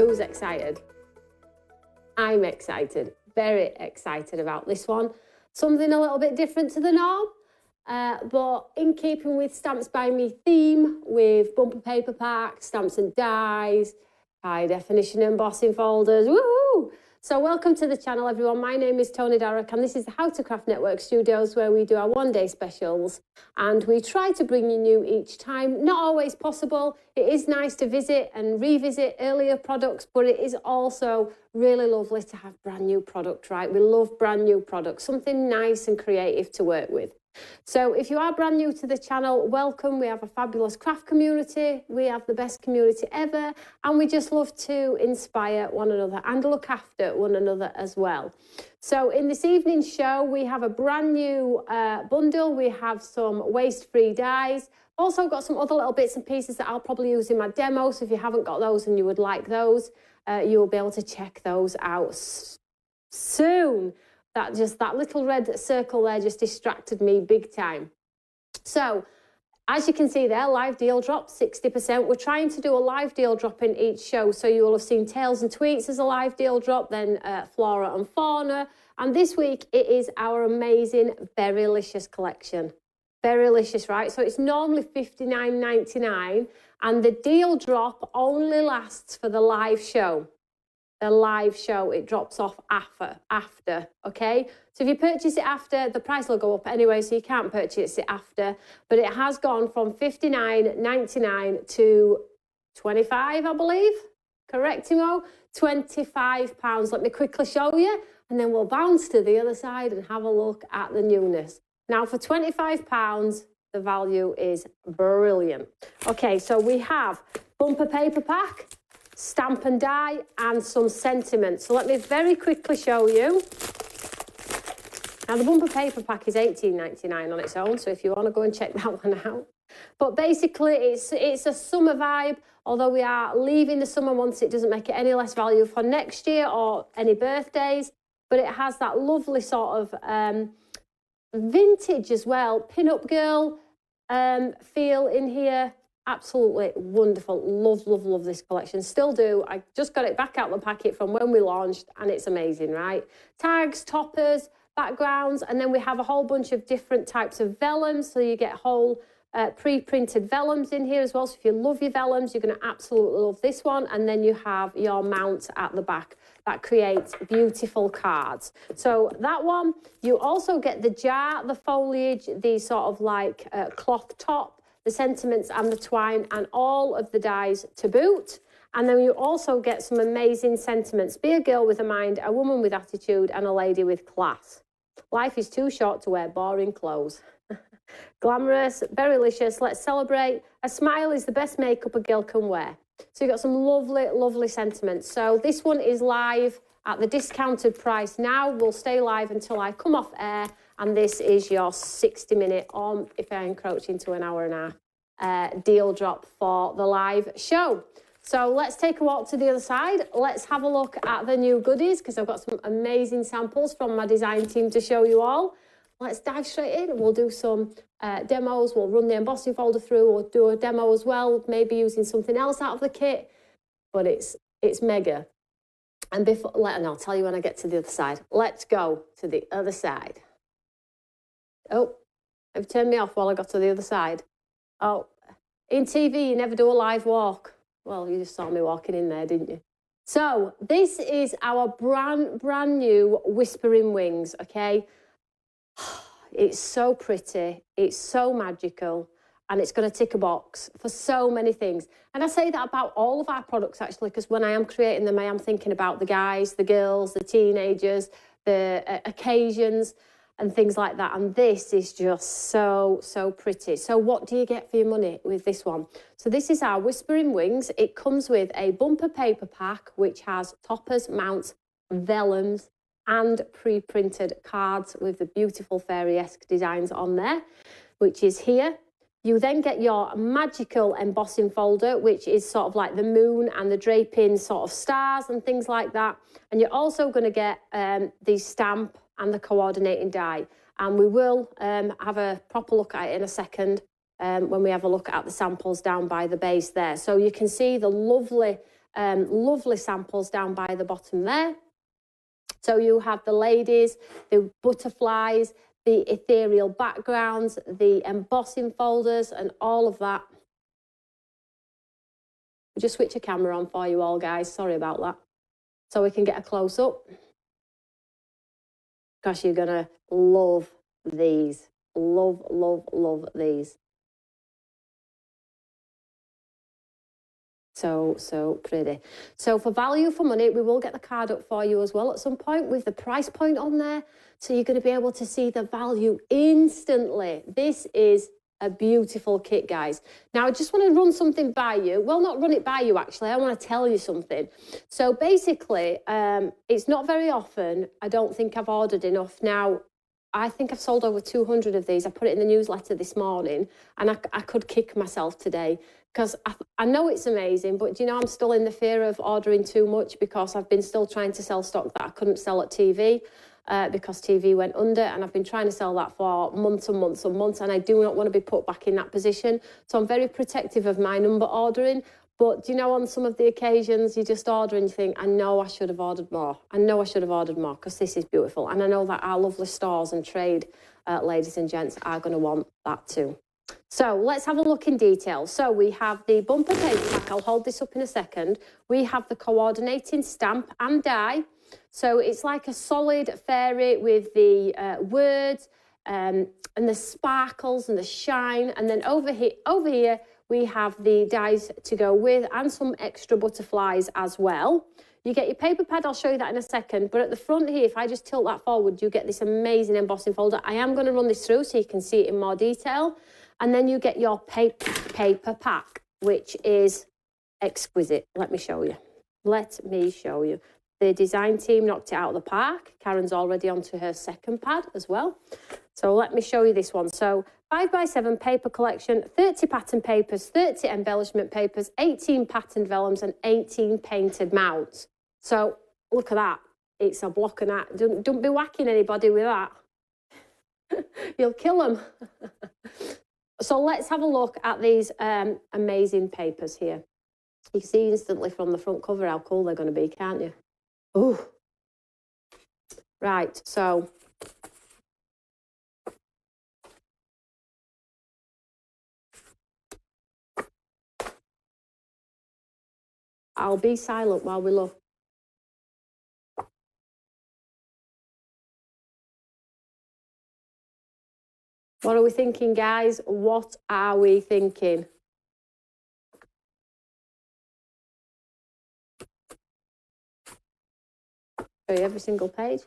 Who's excited? I'm excited, very excited about this one. Something a little bit different to the norm, but in keeping with Stamps by Me theme, with bumper paper packs, stamps and dies, high definition embossing folders, woohoo! So welcome to the channel, everyone. My name is Toni Darroch, and this is the How to Craft Network Studios, where we do our one-day specials, and we try to bring you new each time. Not always possible. It is nice to visit and revisit earlier products, but it is also really lovely to have brand new product, right? We love brand new products, something nice and creative to work with. So if you are brand new to the channel, welcome. We have a fabulous craft community. We have the best community ever, and we just love to inspire one another and look after one another as well. So in this evening's show, we have a brand new bundle. We have some waste-free dies. Also got some other little bits and pieces that I'll probably use in my demo. So if you haven't got those and you would like those, you'll be able to check those out soon. That little red circle there just distracted me big time. So, as you can see there, live deal drop, 60%. We're trying to do a live deal drop in each show. So you will have seen Tails and Tweets as a live deal drop, then Flora and Fauna. And this week, it is our amazing Berrylicious collection. Berrylicious, right? So it's normally $59.99, and the deal drop only lasts for the live show. The live show, it drops off after, okay? So if you purchase it after, the price will go up anyway, so you can't purchase it after. But it has gone from $59.99 to $25, I believe. Correct, Timo? £25. Let me quickly show you, and then we'll bounce to the other side and have a look at the newness. Now, for £25, the value is brilliant. Okay, so we have bumper paper pack, stamp and die, and some sentiment. So let me very quickly show you. Now the bumper paper pack is $18.99 on its own, so if you want to go and check that one out. But basically it's a summer vibe, although we are leaving the summer months. It doesn't make it any less value for next year or any birthdays, but it has that lovely sort of vintage as well, pin-up girl feel in here. Absolutely wonderful. Love this collection. Still do. I just got it back out of the packet from when we launched, and it's amazing, right? Tags, toppers, backgrounds, and then we have a whole bunch of different types of vellums. So you get whole pre-printed vellums in here as well. So if you love your vellums, you're going to absolutely love this one. And then you have your mount at the back that creates beautiful cards. So that one, you also get the jar, the foliage, the sort of like cloth top, the sentiments and the twine, and all of the dies to boot. And then you also get some amazing sentiments. Be a girl with a mind, a woman with attitude, and a lady with class. Life is too short to wear boring clothes. Glamorous, berrylicious, let's celebrate. A smile is the best makeup a girl can wear. So you've got some lovely sentiments. So this one is live at the discounted price now. We'll stay live until I come off air. And this is your 60-minute, or if I encroach into an hour and a half, deal drop for the live show. So let's take a walk to the other side. Let's have a look at the new goodies, because I've got some amazing samples from my design team to show you all. Let's dive straight in. We'll do some demos. We'll run the embossing folder through. We'll do a demo as well, maybe using something else out of the kit. But it's mega. And and I'll tell you when I get to the other side. Let's go to the other side. Oh, have you turned me off while I got to the other side? Oh, in TV, you never do a live walk. Well, you just saw me walking in there, didn't you? So this is our brand new Whispering Wings, okay? It's so pretty. It's so magical. And it's going to tick a box for so many things. And I say that about all of our products, actually, because when I am creating them, I am thinking about the guys, the girls, the teenagers, the occasions, and things like that. And this is just so pretty. So what do you get for your money with this one? So this is our Whispering Wings. It comes with a bumper paper pack, which has toppers, mounts, vellums, and pre-printed cards with the beautiful fairy-esque designs on there, which is here. You then get your magical embossing folder, which is sort of like the moon and the draping sort of stars and things like that. And you're also going to get the stamp and the coordinating die. And we will have a proper look at it in a second when we have a look at the samples down by the base there. So you can see the lovely lovely samples down by the bottom there. So you have the ladies, the butterflies, the ethereal backgrounds, the embossing folders, and all of that. We'll just switch a camera on for you all, guys. Sorry about that. So we can get a close-up. Gosh, you're going to love these. Love, love, love these. So pretty. So for value for money, we will get the card up for you as well at some point with the price point on there. So you're going to be able to see the value instantly. This is a beautiful kit, guys. Now, I just want to run something by you. Well, not run it by you, actually. I want to tell you something. So basically, it's not very often. I don't think I've ordered enough. Now, I think I've sold over 200 of these. I put it in the newsletter this morning, and I could kick myself today because I know it's amazing, but you know, I'm still in the fear of ordering too much because I've been still trying to sell stock that I couldn't sell at TV because TV went under, and I've been trying to sell that for months and months and months, and I do not want to be put back in that position. So I'm very protective of my number ordering. But, you know, on some of the occasions, you just order and you think, I know I should have ordered more. I know I should have ordered more because this is beautiful. And I know that our lovely stores and trade, ladies and gents, are going to want that too. So let's have a look in detail. So we have the bumper paper pack. I'll hold this up in a second. We have the coordinating stamp and die. So it's like a solid fairy with the words and the sparkles and the shine. And then over here, we have the dies to go with and some extra butterflies as well. You get your paper pad, I'll show you that in a second. But at the front here, if I just tilt that forward, you get this amazing embossing folder. I am going to run this through so you can see it in more detail. And then you get your paper pack, which is exquisite. Let me show you. Let me show you. The design team knocked it out of the park. Karen's already onto her second pad as well. So let me show you this one. So 5x7 paper collection, 30 pattern papers, 30 embellishment papers, 18 patterned vellums and 18 painted mounts. So look at that. It's a block and that. Don't be whacking anybody with that. You'll kill them. So let's have a look at these amazing papers here. You can see instantly from the front cover how cool they're going to be, can't you? Ooh. Right, so I'll be silent while we look. What are we thinking, guys? What are we thinking? Show you every single page.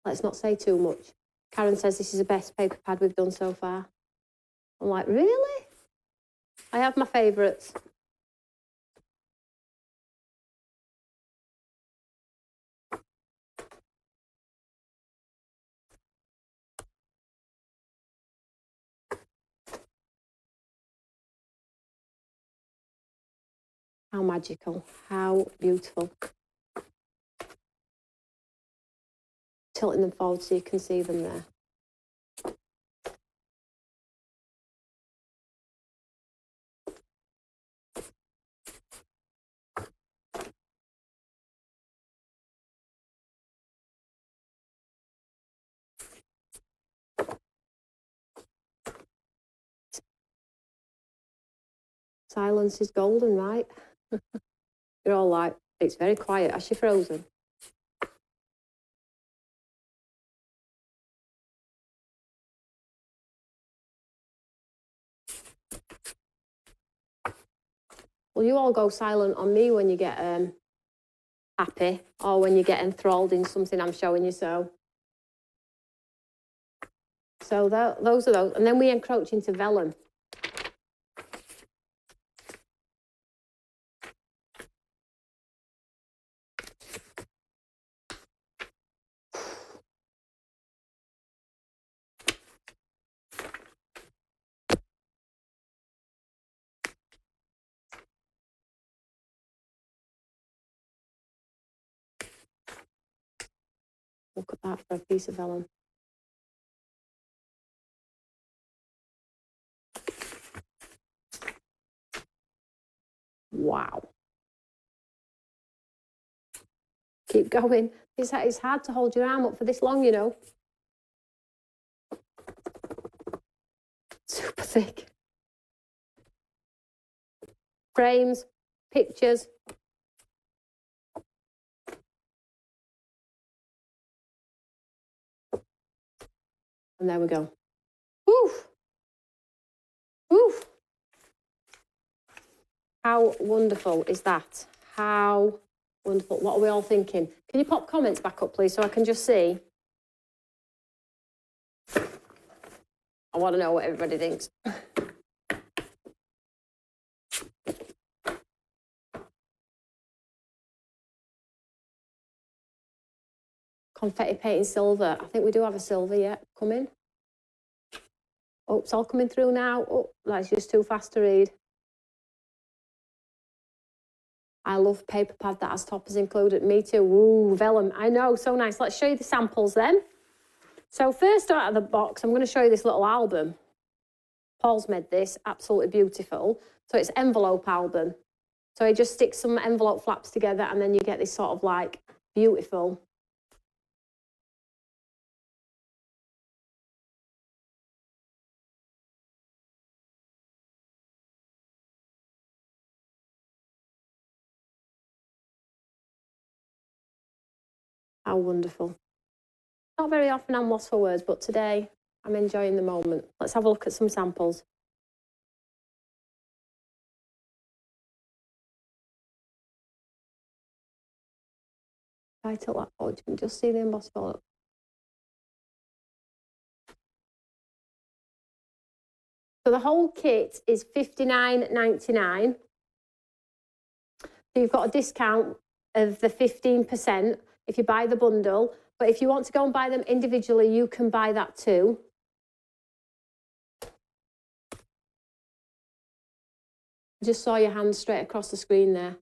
Let's not say too much. Karen says this is the best paper pad we've done so far. I'm like, really? I have my favourites. How magical, how beautiful. Tilting them forward so you can see them there. Silence is golden, right? You're all like, it's very quiet. Is she frozen? Well, you all go silent on me when you get happy or when you get enthralled in something I'm showing you. So those are those. And then we encroach into vellum. Look at that for a piece of vellum. Wow. Keep going. It's hard to hold your arm up for this long, you know. Super thick. Frames, pictures. And there we go. Woof. Woof. How wonderful is that? How wonderful. What are we all thinking? Can you pop comments back up, please, so I can just see? I want to know what everybody thinks. Confetti painting silver. I think we do have a silver yet coming. Oh, it's all coming through now. Oh, that's just too fast to read. I love paper pad that has toppers included. Me too. Ooh, vellum. I know, so nice. Let's show you the samples then. So first out of the box, I'm going to show you this little album. Paul's made this, absolutely beautiful. So it's envelope album. So he just sticks some envelope flaps together and then you get this sort of like beautiful. How wonderful. Not very often I'm lost for words, but today I'm enjoying the moment. Let's have a look at some samples. If I tilt that forward, you can just see the embossed folder. So the whole kit is $59.99. So you've got a discount of the 15% if you buy the bundle. But if you want to go and buy them individually, you can buy that too. I just saw your hand straight across the screen there.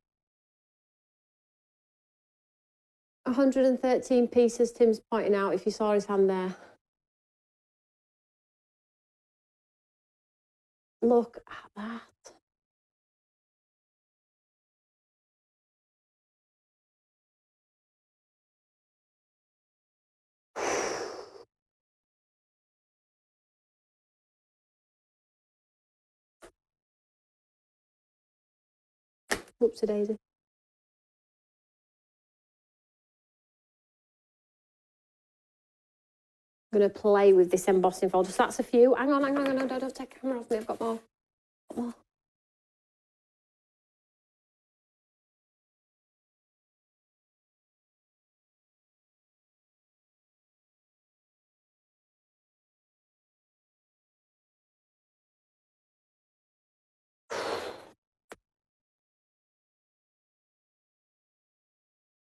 113 pieces, Tim's pointing out, if you saw his hand there. Look at that. Whoopsie daisy. I'm going to play with this embossing folder. So that's a few. Hang on, don't take the camera off me. I've got more.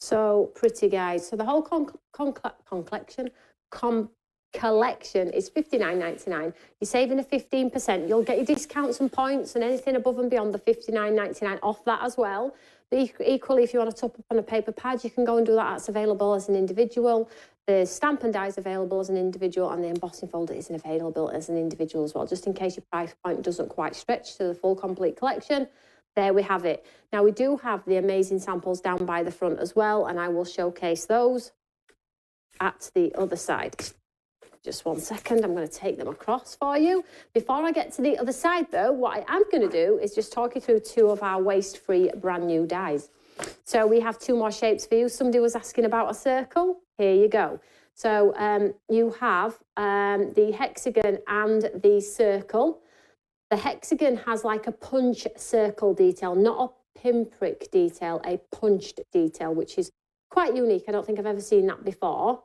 So pretty, guys. So the whole collection is $59.99. You're saving a 15%. You'll get your discounts and points and anything above and beyond the $59.99 off that as well. But equally, if you want to top up on a paper pad, you can go and do that. That's available as an individual. The stamp and die is available as an individual, and the embossing folder is available as an individual as well, just in case your price point doesn't quite stretch to the full complete collection. There we have it. Now, we do have the amazing samples down by the front as well, and I will showcase those at the other side. Just 1 second, I'm going to take them across for you. Before I get to the other side, though, what I am going to do is just talk you through two of our waste-free brand new dies. So we have two more shapes for you. Somebody was asking about a circle. Here you go. So you have the hexagon and the circle. The hexagon has like a punch circle detail, not a pinprick detail, a punched detail, which is quite unique. I don't think I've ever seen that before.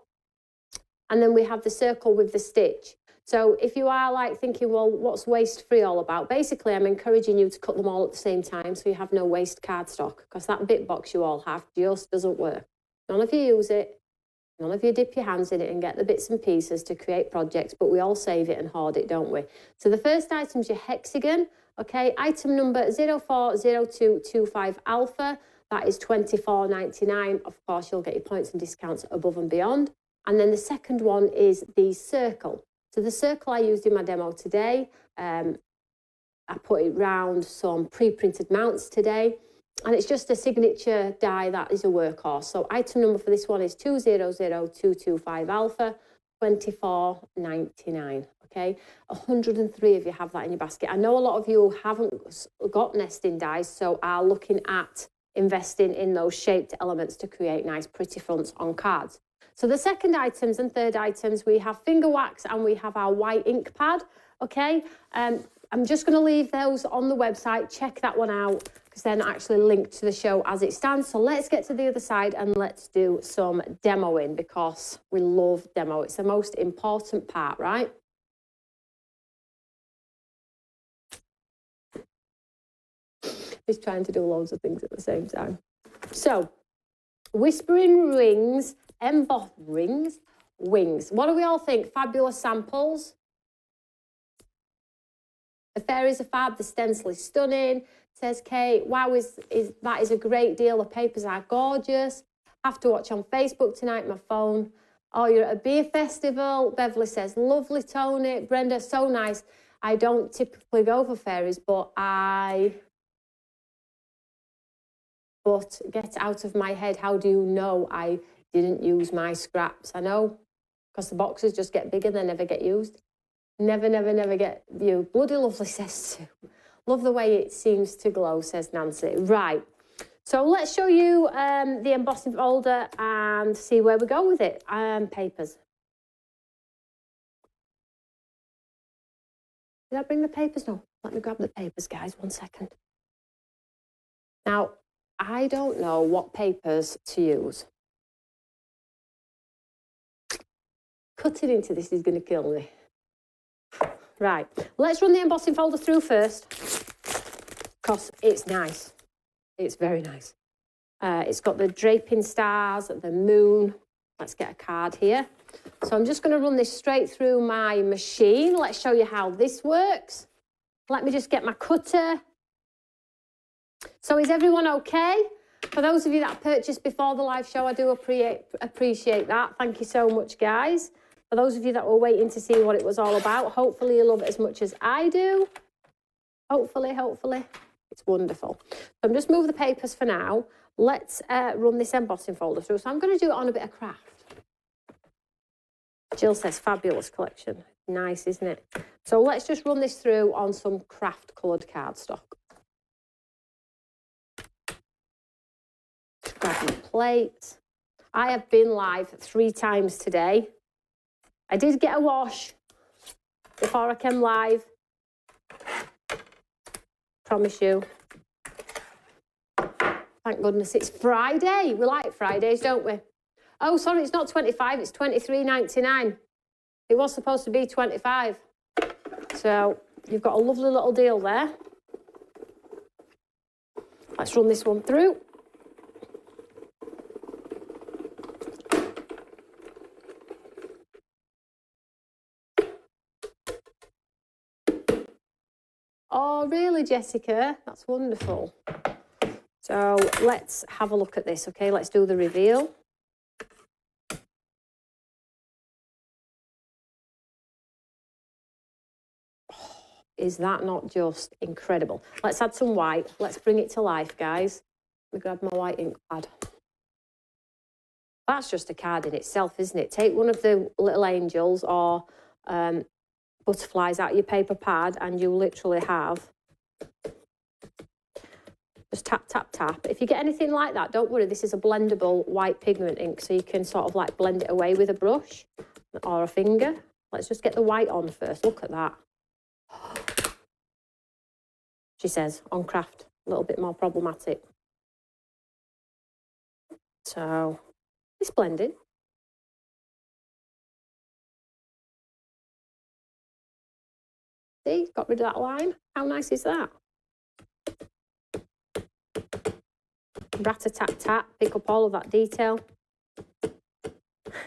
And then we have the circle with the stitch. So if you are like thinking, well, what's waste free all about? Basically, I'm encouraging you to cut them all at the same time so you have no waste cardstock, because that bit box you all have just doesn't work. None of you use it. None of you dip your hands in it and get the bits and pieces to create projects, but we all save it and hoard it, don't we? So the first item is your hexagon, okay? Item number 040225 alpha, that is $24.99. Of course, you'll get your points and discounts above and beyond. And then the second one is the circle. So the circle I used in my demo today, I put it round some pre-printed mounts today. And it's just a signature die that is a workhorse. So item number for this one is 200225 alpha, 24.99. Okay, 103 of you have that in your basket. I know a lot of you haven't got nesting dies, so are looking at investing in those shaped elements to create nice pretty fronts on cards. So the second items and third items, we have finger wax and we have our white ink pad. Okay, I'm just going to leave those on the website. Check that one out because they're not actually linked to the show as it stands. So let's get to the other side and let's do some demoing because we love demo. It's the most important part, right? He's trying to do loads of things at the same time. So, Whispering Rings, Emboss Rings, Wings. What do we all think? Fabulous samples. The fairies are fab, the stencil is stunning, says Kate. Wow, that is a great deal. The papers are gorgeous. Have to watch on Facebook tonight, my phone. Oh, you're at a beer festival. Beverly says, lovely, Toni. Brenda, so nice. I don't typically go for fairies, but get out of my head. How do you know I didn't use my scraps? I know, because the boxes just get bigger, they never get used. Never get used. Bloody lovely, says Sue. Love the way it seems to glow, says Nancy. Right, so let's show you the embossing folder and see where we go with it. Papers. Did I bring the papers? No, let me grab the papers, guys, 1 second. Now, I don't know what papers to use. Cutting into this is going to kill me. Right, let's run the embossing folder through first because it's nice. It's very nice. It's got the draping stars, the moon. Let's get a card here. So I'm just going to run this straight through my machine. Let's show you how this works. Let me just get my cutter. So is everyone okay? For those of you that purchased before the live show, I do appreciate that. Thank you so much, guys. For those of you that were waiting to see what it was all about, hopefully you love it as much as I do. Hopefully. It's wonderful. So I'm just moving the papers for now. Let's run this embossing folder through. So I'm going to do it on a bit of craft. Jill says, fabulous collection. Nice, isn't it? So let's just run this through on some craft coloured cardstock. Grab my plate. I have been live 3 times today. I did get a wash before I came live. Promise you. Thank goodness it's Friday. We like Fridays, don't we? Oh, sorry, it's not 25, it's 23.99. It was supposed to be 25. So you've got a lovely little deal there. Let's run this one through. Oh, really, Jessica? That's wonderful. So let's have a look at this, okay? Let's do the reveal. Oh, is that not just incredible? Let's add some white. Let's bring it to life, guys. Let me grab my white ink pad. That's just a card in itself, isn't it? Take one of the little angels or butterflies out of your paper pad and you literally have just tap, tap, tap. If you get anything like that, don't worry, this is a blendable white pigment ink, so you can sort of like blend it away with a brush or a finger. Let's just get the white on first. Look at that. She says, on craft, a little bit more problematic. So, it's blending. See, got rid of that line. How nice is that? Rat-a-tat-tat, pick up all of that detail.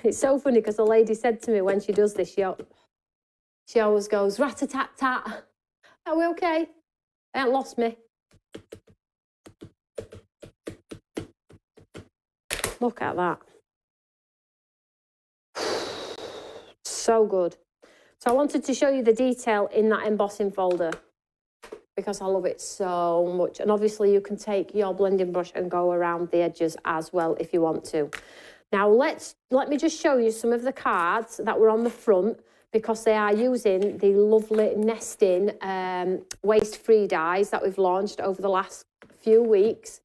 It's so funny because the lady said to me when she does this, she always goes, rat-a-tat-tat. Are we okay? They haven't lost me. Look at that. So good. So I wanted to show you the detail in that embossing folder. because I love it so much. And obviously you can take your blending brush and go around the edges as well if you want to. Now let me just show you some of the cards that were on the front, because they are using the lovely nesting waste-free dies that we've launched over the last few weeks.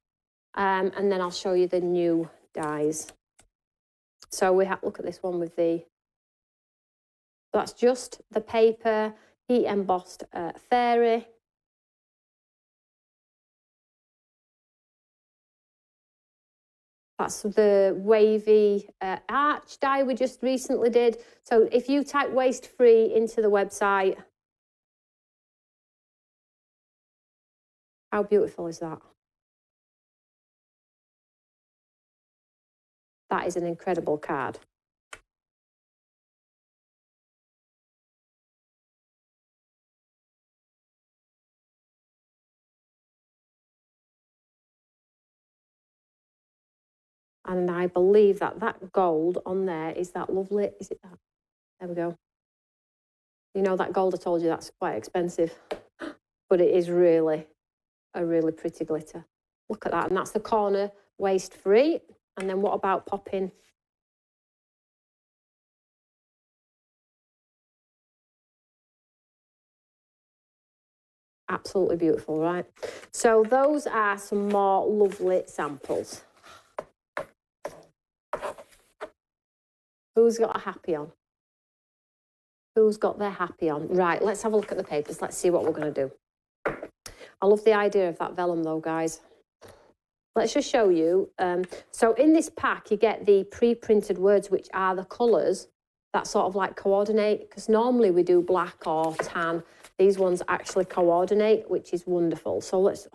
And then I'll show you the new dies. So we have, look at this one with the, that's just the paper heat embossed fairy. That's the wavy arch die we just recently did. So if you type waste free into the website, how beautiful is that? That is an incredible card. And I believe that that gold on there is that lovely, is it that? There we go. You know, that gold I told you, that's quite expensive, but it is really a really pretty glitter. Look at that, and that's the corner waste free. And then what about popping? Absolutely beautiful, right? So those are some more lovely samples. Who's got a happy on? Who's got their happy on? Right, let's have a look at the papers. Let's see what we're going to do. I love the idea of that vellum though, guys. Let's just show you. So in this pack, you get the pre-printed words, which are the colours that sort of like coordinate, because normally we do black or tan. These ones actually coordinate, which is wonderful. So let's,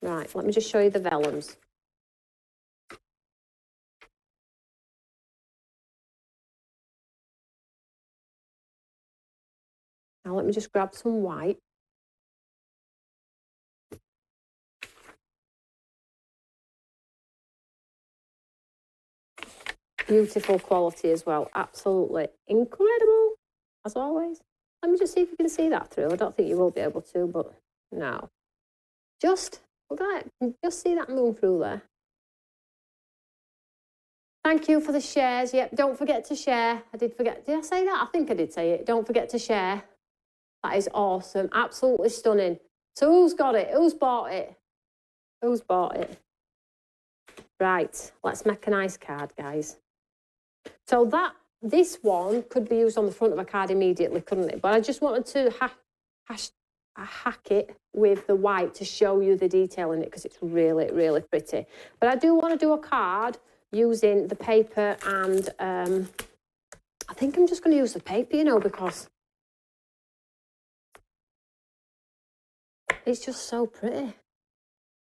right, let me just show you the vellums. Now let me just grab some white. Beautiful quality as well. Absolutely incredible, as always. Let me just see if you can see that through. I don't think you will be able to, but no. Just, we're going to just see that moon through there. Thank you for the shares. Yep, don't forget to share. I did forget. Did I say that? I think I did say it. Don't forget to share. That is awesome. Absolutely stunning. So who's got it? Who's bought it? Who's bought it? Right, let's make a nice card, guys. So this one could be used on the front of a card immediately, couldn't it? But I just wanted to hack it with the white to show you the detail in it, because it's really, really pretty. But I do want to do a card using the paper, and I think I'm just going to use the paper, you know, because it's just so pretty.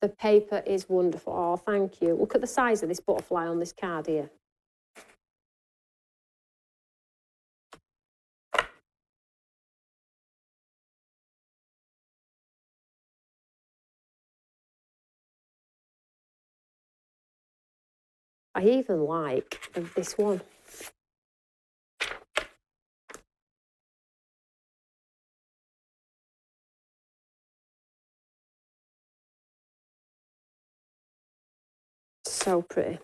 The paper is wonderful. Oh, thank you. Look at the size of this butterfly on this card here. I even like this one. So pretty.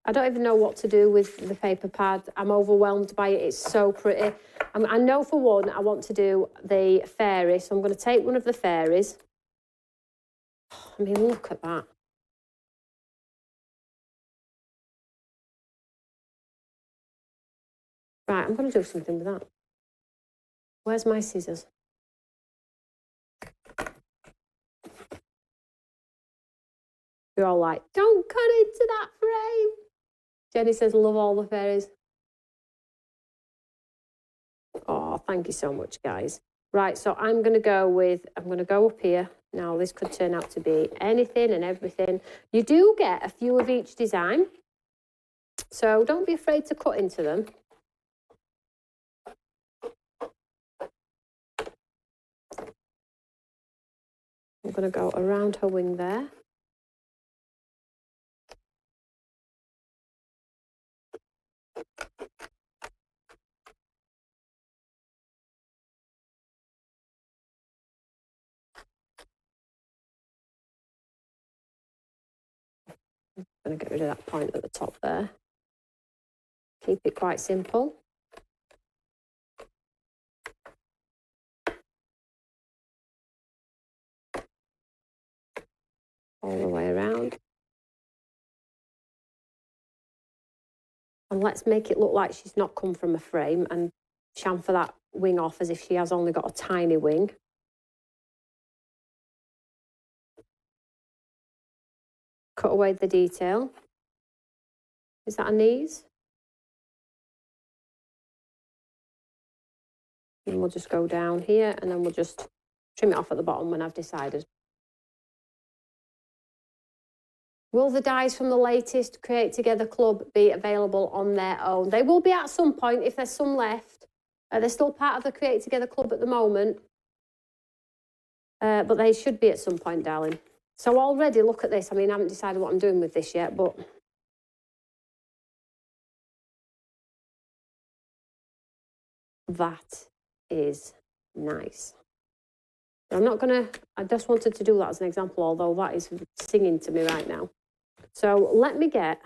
I don't even know what to do with the paper pad. I'm overwhelmed by it. It's so pretty. I know for one, I want to do the fairy. So I'm going to take one of the fairies. I mean, look at that. Right, I'm going to do something with that. Where's my scissors? You're all like, don't cut into that frame. Jenny says, love all the fairies. Oh, thank you so much, guys. Right, so I'm going to go up here. Now, this could turn out to be anything and everything. You do get a few of each design, so don't be afraid to cut into them. I'm going to go around her wing there. going to get rid of that point at the top there. Keep it quite simple. All the way around. And let's make it look like she's not come from a frame and chamfer that wing off as if she has only got a tiny wing. Cut away the detail. Is that her knees? And we'll just go down here and then we'll just trim it off at the bottom when I've decided. Will the dies from the latest Create Together Club be available on their own? They will be at some point if there's some left. They're still part of the Create Together Club at the moment. But they should be at some point, darling. So already, look at this. I mean, I haven't decided what I'm doing with this yet, but... that is nice. I'm not going to... I just wanted to do that as an example, although that is singing to me right now. So let me get...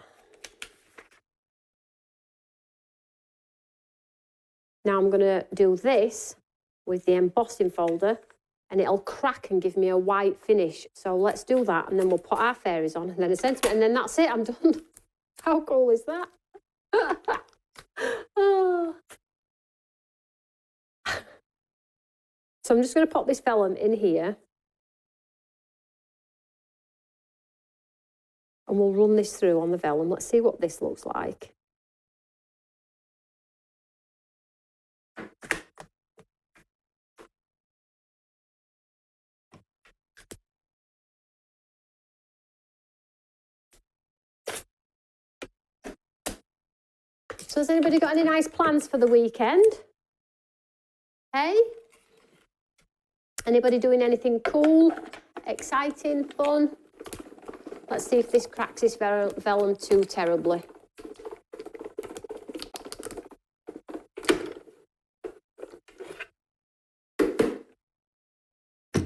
Now I'm going to do this with the embossing folder and it'll crack and give me a white finish. So let's do that and then we'll put our fairies on and then a sentiment and then that's it, I'm done. How cool is that? Oh. So I'm just going to pop this vellum in here and we'll run this through on the vellum. Let's see what this looks like. So has anybody got any nice plans for the weekend? Hey? Anybody doing anything cool, exciting, fun? Let's see if this cracks this vellum too terribly.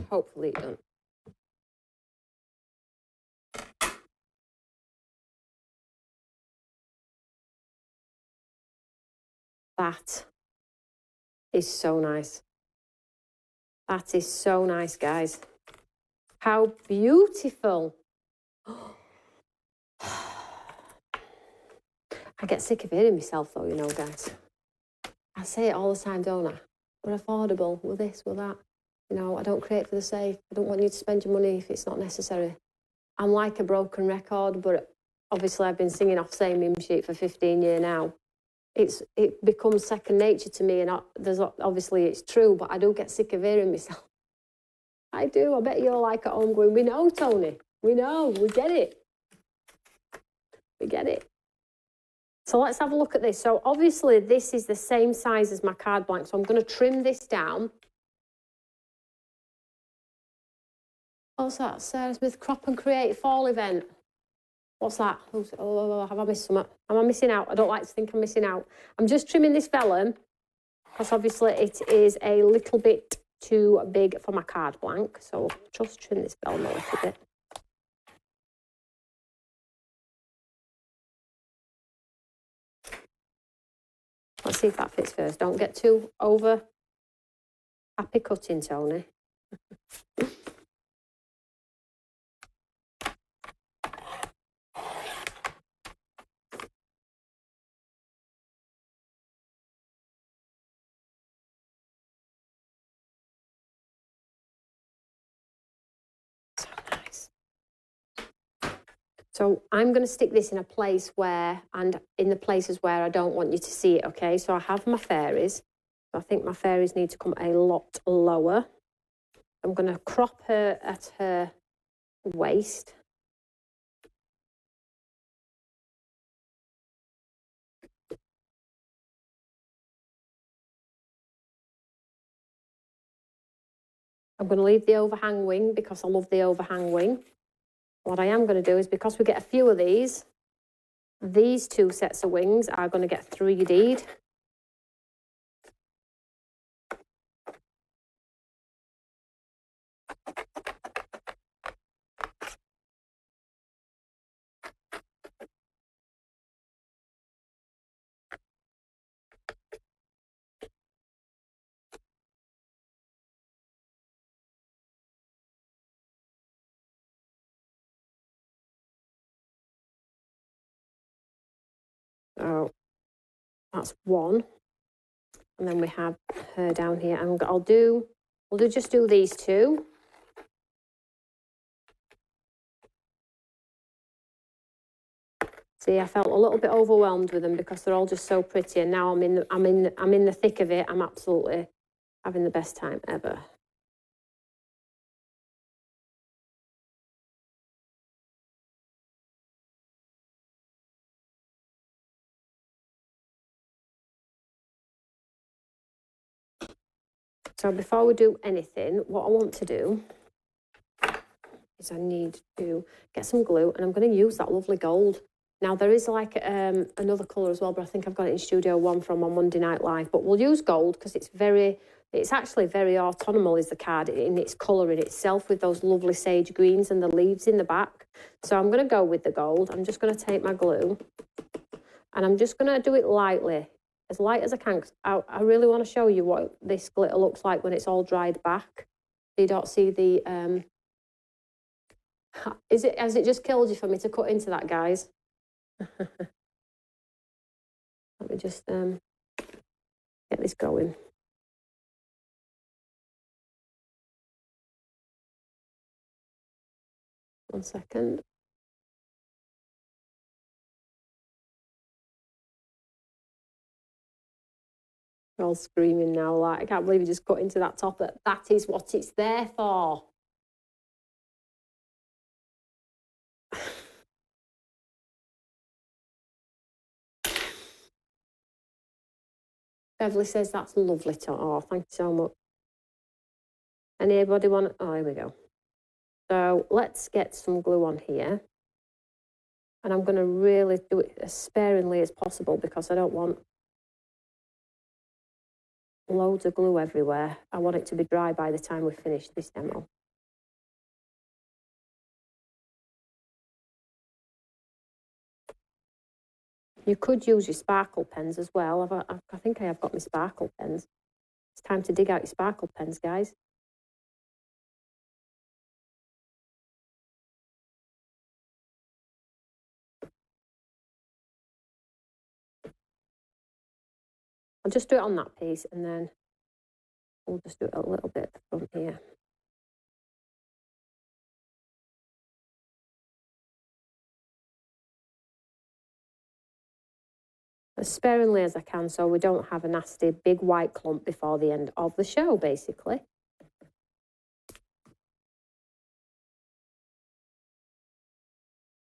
Hopefully it doesn't. That is so nice. That is so nice, guys. How beautiful. I get sick of hearing myself though, you know, guys. I say it all the time, don't I? We're affordable, we're this, we're that. You know, I don't create for the sake. I don't want you to spend your money if it's not necessary. I'm like a broken record, but obviously I've been singing off same hymn sheet for 15 years now. It becomes second nature to me, and obviously it's true, but I do get sick of hearing myself. I do. I bet you're like at home going, we know, Toni. We know. We get it. We get it. So let's have a look at this. So obviously this is the same size as my card blank, so I'm going to trim this down. What's that? Sarah Smith Crop and Create Fall event. What's that? Oh, have I missed something? Am I missing out? I don't like to think I'm missing out. I'm just trimming this vellum because obviously it is a little bit too big for my card blank. So just trim this vellum a little bit. Let's see if that fits first. Don't get too over happy cutting, Toni. So I'm going to stick this in a place where, and in the places where I don't want you to see it, okay? So I have my fairies. I think my fairies need to come a lot lower. I'm going to crop her at her waist. I'm going to leave the overhang wing because I love the overhang wing. What I am going to do is, because we get a few of these two sets of wings are going to get 3D'd. So that's one. And then we have her down here. And we'll just do these two. See, I felt a little bit overwhelmed with them because they're all just so pretty. And now I'm in the thick of it. I'm absolutely having the best time ever. So before we do anything, what I want to do is I need to get some glue, and I'm going to use that lovely gold. Now, there is like another colour as well, but I think I've got it in Studio One from on Monday Night Live. But we'll use gold because it's actually very autumnal is the card in its colour in itself, with those lovely sage greens and the leaves in the back. So I'm going to go with the gold. I'm just going to take my glue and I'm just going to do it lightly, as light as I can. I really want to show you what this glitter looks like when it's all dried back. So you don't see the... Has it just killed you for me to cut into that, guys? Let me just get this going. One second. They're all screaming now, like, I can't believe you just cut into that top. That is what it's there for. Beverly says that's lovely, Tom. Oh, thank you so much. Anybody want... Oh, here we go. So let's get some glue on here. And I'm going to really do it as sparingly as possible because I don't want loads of glue everywhere. I want it to be dry by the time we finish this demo. You could use your sparkle pens as well. I think I have got my sparkle pens. It's time to dig out your sparkle pens, guys. I'll just do it on that piece and then we'll just do it a little bit from here. As sparingly as I can so we don't have a nasty big white clump before the end of the show, basically.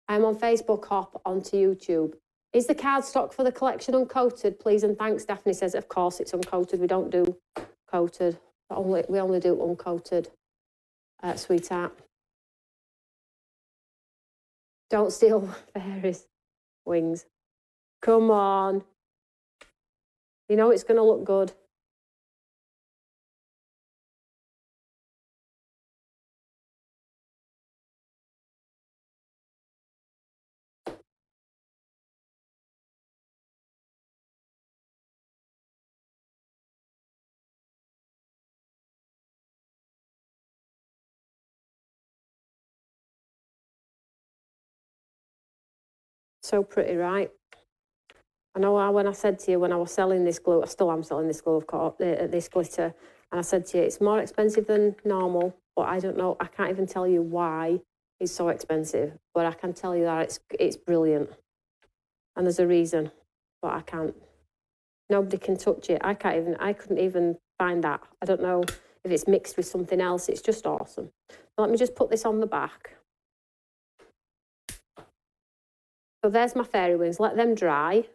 I'm on Facebook, hop onto YouTube. Is the cardstock for the collection uncoated, please and thanks? Daphne says, of course it's uncoated. We don't do coated. We only do uncoated, sweetheart. Don't steal fairies' wings. Come on. You know it's going to look good. So pretty, right? I know when I said to you when I was selling this glue, I still am selling this glue, of course, this glitter, and I said to you it's more expensive than normal, but I don't know, I can't even tell you why it's so expensive, but I can tell you that it's brilliant, and there's a reason, but I can't. Nobody can touch it. I couldn't even find that. I don't know if it's mixed with something else. It's just awesome. Let me just put this on the back. So there's my fairy wings. Let them dry.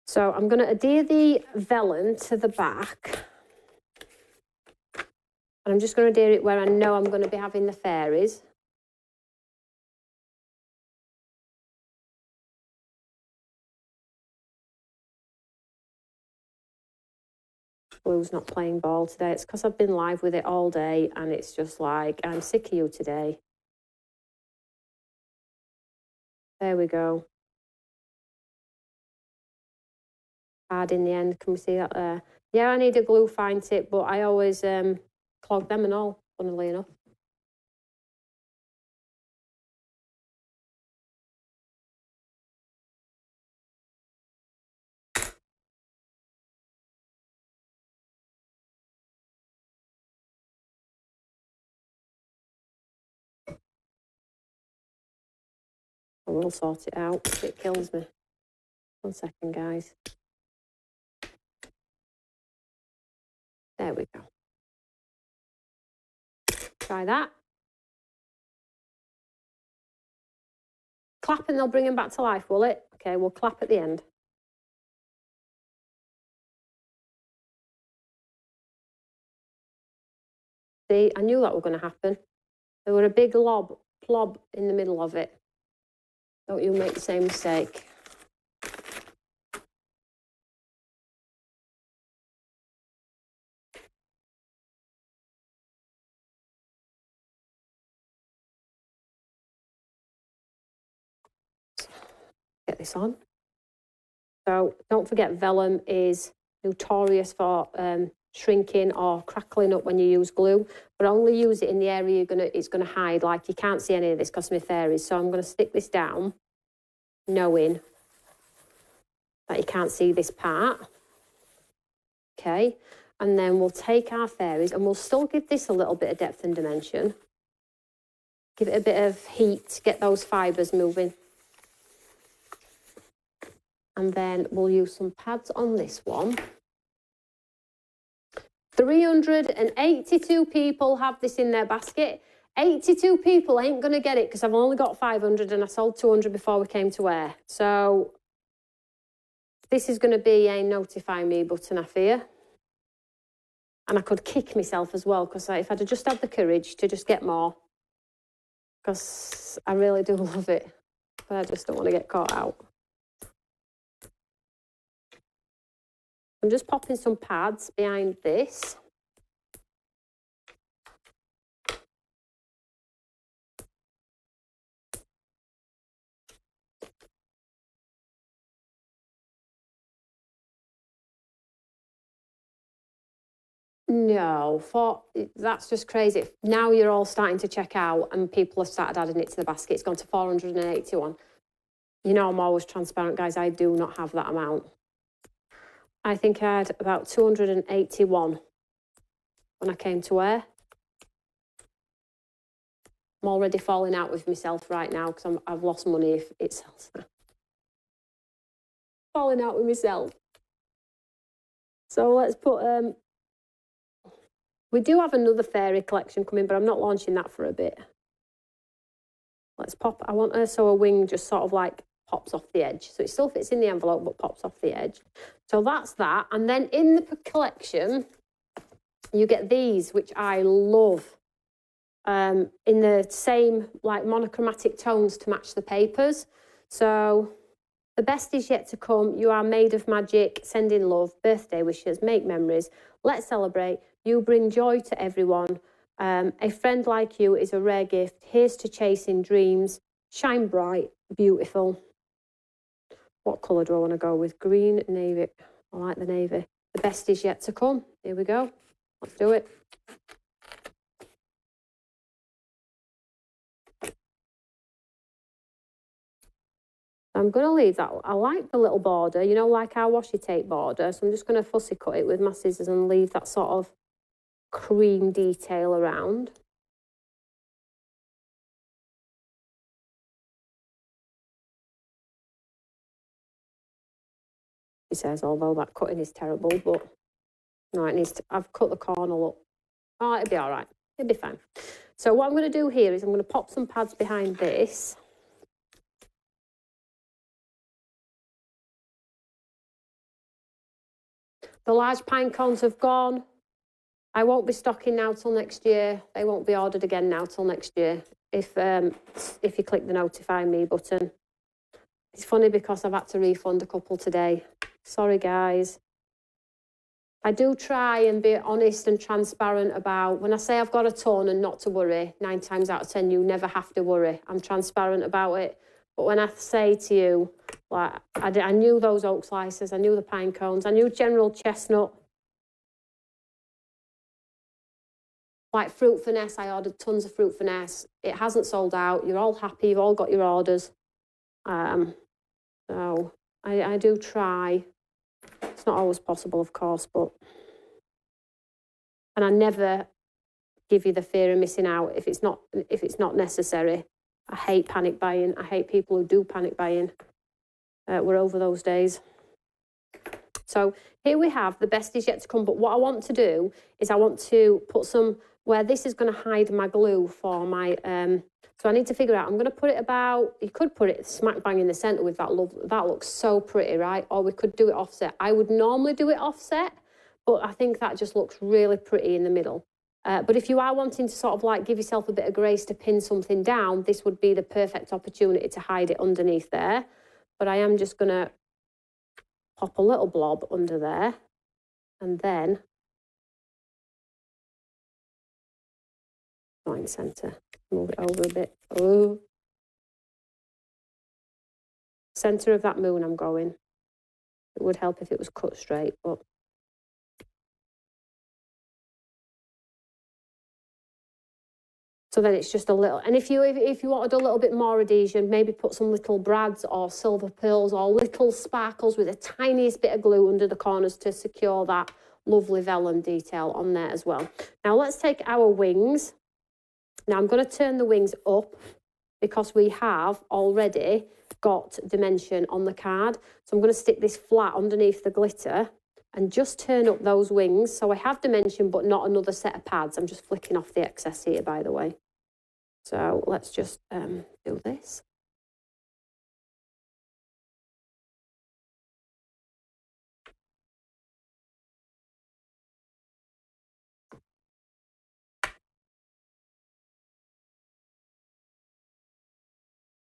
So I'm going to adhere the vellum to the back. And I'm just going to adhere it where I know I'm going to be having the fairies. Glue's not playing ball today. It's because I've been live with it all day and it's just like, I'm sick of you today. There we go. Hard in the end. Can we see that there? Yeah, I need a glue fine tip, but I always clog them and all, funnily enough. I will sort it out. It kills me. 1 second, guys. There we go. Try that. Clap and they'll bring them back to life, will it? Okay, we'll clap at the end. See, I knew that was going to happen. There were a big plop in the middle of it. Don't you make the same mistake. Get this on. So don't forget, vellum is notorious for shrinking or crackling up when you use glue, but only use it in the area it's gonna hide. Like, you can't see any of this because my fairies. So I'm gonna stick this down, knowing that you can't see this part. Okay, and then we'll take our fairies and we'll still give this a little bit of depth and dimension. Give it a bit of heat, get those fibres moving. And then we'll use some pads on this one. 382 people have this in their basket. 82 people ain't going to get it because I've only got 500 and I sold 200 before we came to air. So this is going to be a notify me button, I fear. And I could kick myself as well, because if I'd just had the courage to just get more, because I really do love it, but I just don't want to get caught out. I'm just popping some pads behind this. No, that's just crazy. Now you're all starting to check out and people have started adding it to the basket. It's gone to 481. You know, I'm always transparent, guys. I do not have that amount. I think I had about 281 when I came to air. I'm already falling out with myself right now because I've lost money if it sells. Falling out with myself. So let's put... we do have another fairy collection coming, but I'm not launching that for a bit. Let's pop... I want her so a wing just sort of like pops off the edge. So it still fits in the envelope, but pops off the edge. So that's that. And then in the collection, you get these, which I love, in the same like monochromatic tones to match the papers. So the best is yet to come. You are made of magic. Send in love, birthday wishes, make memories. Let's celebrate. You bring joy to everyone. A friend like you is a rare gift. Here's to chasing dreams. Shine bright, beautiful. What colour do I want to go with? Green, navy. I like the navy. The best is yet to come. Here we go. Let's do it. I'm going to leave that. I like the little border, you know, like our washi tape border. So I'm just going to fussy cut it with my scissors and leave that sort of cream detail around. He says, although that cutting is terrible, but no, it needs to, I've cut the corner up. Oh, it'll be all right. It'll be fine. So what I'm going to do here is I'm going to pop some pads behind this. The large pine cones have gone. I won't be stocking now till next year. They won't be ordered again now till next year. If you click the notify me button. It's funny because I've had to refund a couple today. Sorry, guys. I do try and be honest and transparent about, when I say I've got a ton and not to worry, 9 times out of 10, you never have to worry. I'm transparent about it. But when I say to you, like, I knew those oak slices, I knew the pine cones, I knew General Chestnut. Like fruit finesse, I ordered tons of fruit finesse. It hasn't sold out. You're all happy. You've all got your orders. So I do try. It's not always possible, of course, but... And I never give you the fear of missing out if it's not necessary. I hate panic buying. I hate people who do panic buying. We're over those days. So here we have the best is yet to come. But what I want to do is I want to put some, where this is going to hide my glue for my, so I need to figure out, I'm going to put it about, you could put it smack bang in the centre with that love, that looks so pretty, right? Or we could do it offset. I would normally do it offset, but I think that just looks really pretty in the middle. But if you are wanting to sort of like give yourself a bit of grace to pin something down, this would be the perfect opportunity to hide it underneath there. But I am just going to pop a little blob under there and then line centre, move it over a bit. Oh, centre of that moon I'm going. It would help if it was cut straight, but so then it's just a little, and if you wanted a little bit more adhesion, maybe put some little brads or silver pearls or little sparkles with the tiniest bit of glue under the corners to secure that lovely vellum detail on there as well. Now let's take our wings. Now I'm going to turn the wings up because we have already got dimension on the card. So I'm going to stick this flat underneath the glitter and just turn up those wings. So I have dimension, but not another set of pads. I'm just flicking off the excess here, by the way. So let's just do this.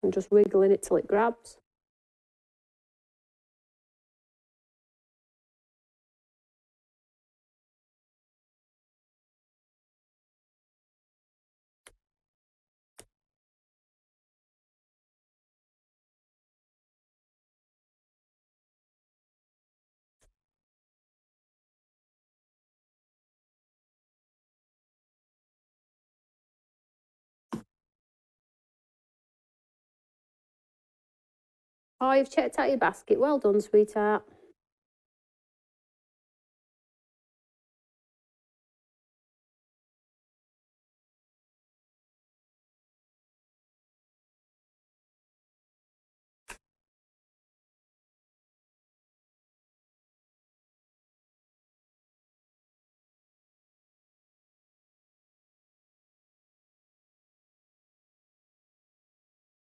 I'm just wiggling it till it grabs. Oh, you've checked out your basket. Well done, sweetheart.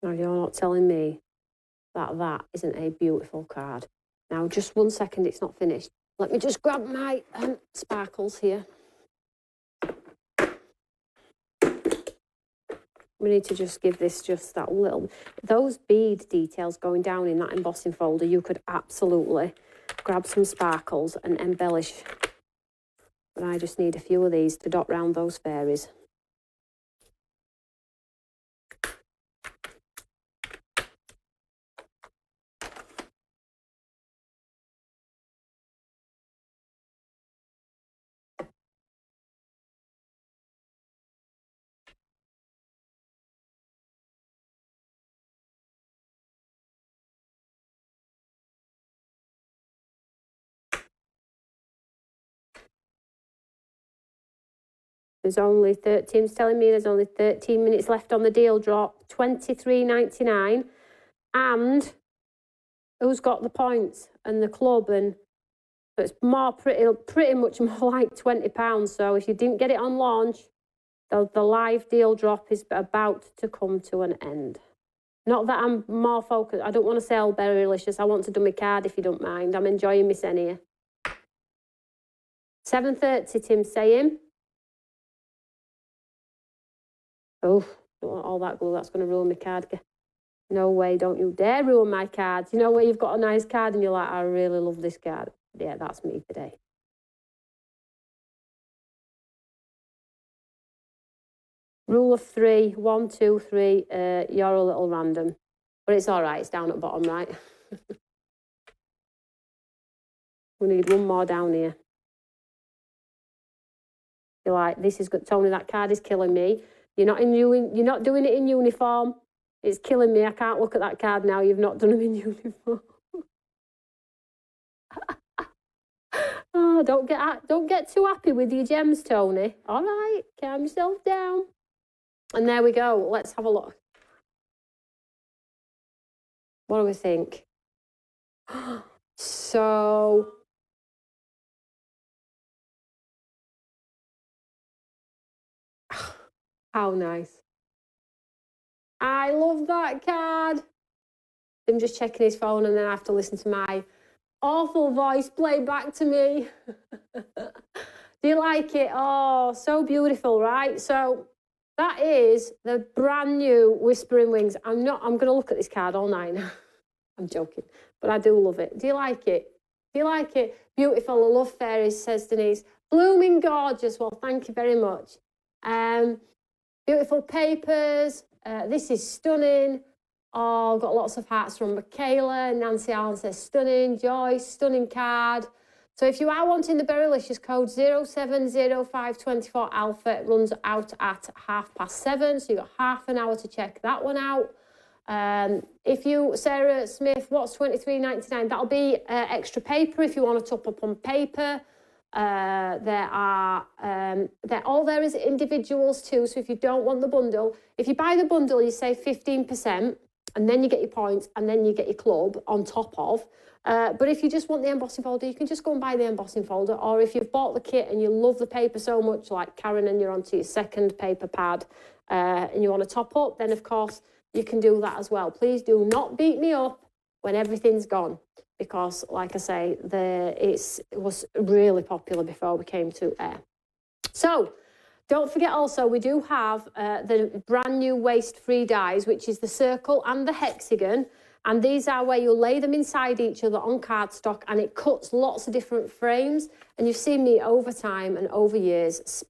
No, you're not telling me that that isn't a beautiful card. Now, just 1 second, it's not finished. Let me just grab my sparkles here. We need to just give this just that little, those bead details going down in that embossing folder, you could absolutely grab some sparkles and embellish. But I just need a few of these to dot round those fairies. There's only 13, telling me there's only 13 minutes left on the deal drop, $23.99. And who's got the points and the club, and so it's more pretty much more like £20. So if you didn't get it on launch, the live deal drop is about to come to an end. Not that I'm more focused. I don't want to sell Berry Delicious. I want to do my card if you don't mind. I'm enjoying my Senia. 7:30, Tim's saying. Oh, don't want all that glue. That's going to ruin my card. No way, don't you dare ruin my cards. You know where you've got a nice card and you're like, I really love this card. Yeah, that's me today. Rule of 3, 1, 2, 3, you're a little random. But it's all right, it's down at the bottom, right? We need one more down here. You're like, this is good. Toni, that card is killing me. You're not doing it in uniform. It's killing me. I can't look at that card now. You've not done them in uniform. Oh, don't get too happy with your gems, Toni. All right, calm yourself down. And there we go. Let's have a look. What do we think? So... How nice. I love that card. I'm just checking his phone and then I have to listen to my awful voice play back to me. Do you like it? Oh, so beautiful, right? So that is the brand new Whispering Wings. I'm going to look at this card all night now. I'm joking, but I do love it. Do you like it? Do you like it? Beautiful. I love fairies, says Denise. Blooming gorgeous. Well, thank you very much. Beautiful papers. This is stunning. Oh, got lots of hearts from Michaela. Nancy Allen says stunning. Joyce, stunning card. So if you are wanting the Berrylicious code 070524 alpha, it runs out at 7:30. So you've got half an hour to check that one out. If you, Sarah Smith, what's $23.99? That'll be extra paper if you want to top up on paper. There all there is individuals too. So if you don't want the bundle, if you buy the bundle, you save 15%, and then you get your points, and then you get your club on top of. But if you just want the embossing folder, you can just go and buy the embossing folder. Or if you've bought the kit and you love the paper so much, like Karen, and you're onto your second paper pad, and you want to top up, then of course you can do that as well. Please do not beat me up when everything's gone, because like I say, it was really popular before we came to air. So don't forget also, we do have the brand new waste-free dies, which is the circle and the hexagon. And these are where you lay them inside each other on cardstock, and it cuts lots of different frames. And you've seen me over time and over years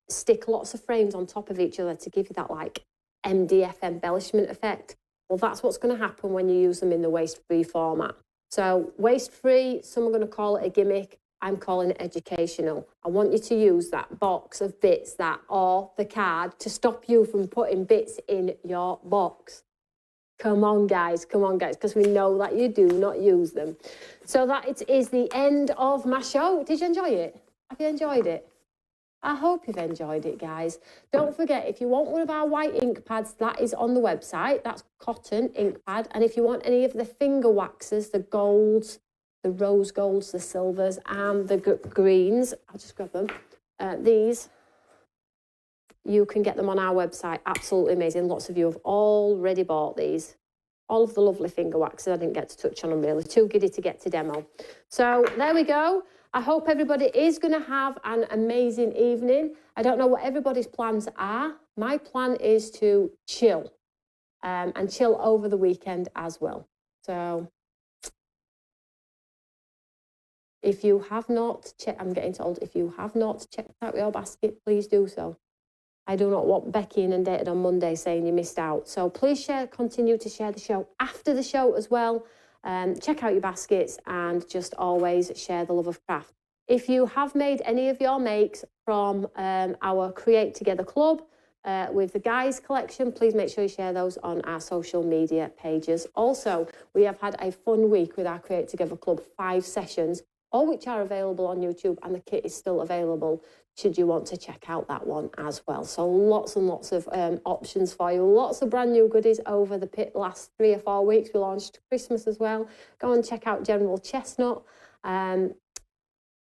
stick lots of frames on top of each other to give you that like MDF embellishment effect. Well, that's what's going to happen when you use them in the waste-free format. So waste-free, some are going to call it a gimmick. I'm calling it educational. I want you to use that box of bits or the card to stop you from putting bits in your box. Come on, guys, because we know that you do not use them. So that it is the end of my show. Did you enjoy it? Have you enjoyed it? I hope you've enjoyed it, guys. Don't forget, if you want one of our white ink pads, that is on the website. That's cotton ink pad. And if you want any of the finger waxes, the golds, the rose golds, the silvers, and the greens, I'll just grab them. These, you can get them on our website. Absolutely amazing. Lots of you have already bought these. All of the lovely finger waxes. I didn't get to touch on them really. Too giddy to get to demo. So there we go. I hope everybody is going to have an amazing evening. I don't know what everybody's plans are. My plan is to chill and chill over the weekend as well. So if you have not checked, I'm getting told, if you have not checked out your basket, please do so. I do not want Becky inundated on Monday saying you missed out. So please continue to share the show after the show as well. Check out your baskets and just always share the love of craft. If you have made any of your makes from our Create Together Club with the guys collection, please make sure you share those on our social media pages. Also, we have had a fun week with our Create Together Club 5 sessions, all which are available on YouTube, and the kit is still available should you want to check out that one as well. So lots and lots of options for you. Lots of brand new goodies over the last 3 or 4 weeks. We launched Christmas as well. Go and check out General Chestnut. And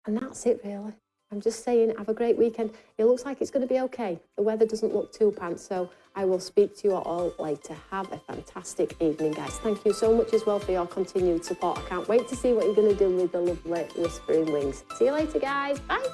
that's it, really. I'm just saying, have a great weekend. It looks like it's going to be okay. The weather doesn't look too pants, so I will speak to you all later. Have a fantastic evening, guys. Thank you so much as well for your continued support. I can't wait to see what you're going to do with the lovely Whispering Wings. See you later, guys. Bye.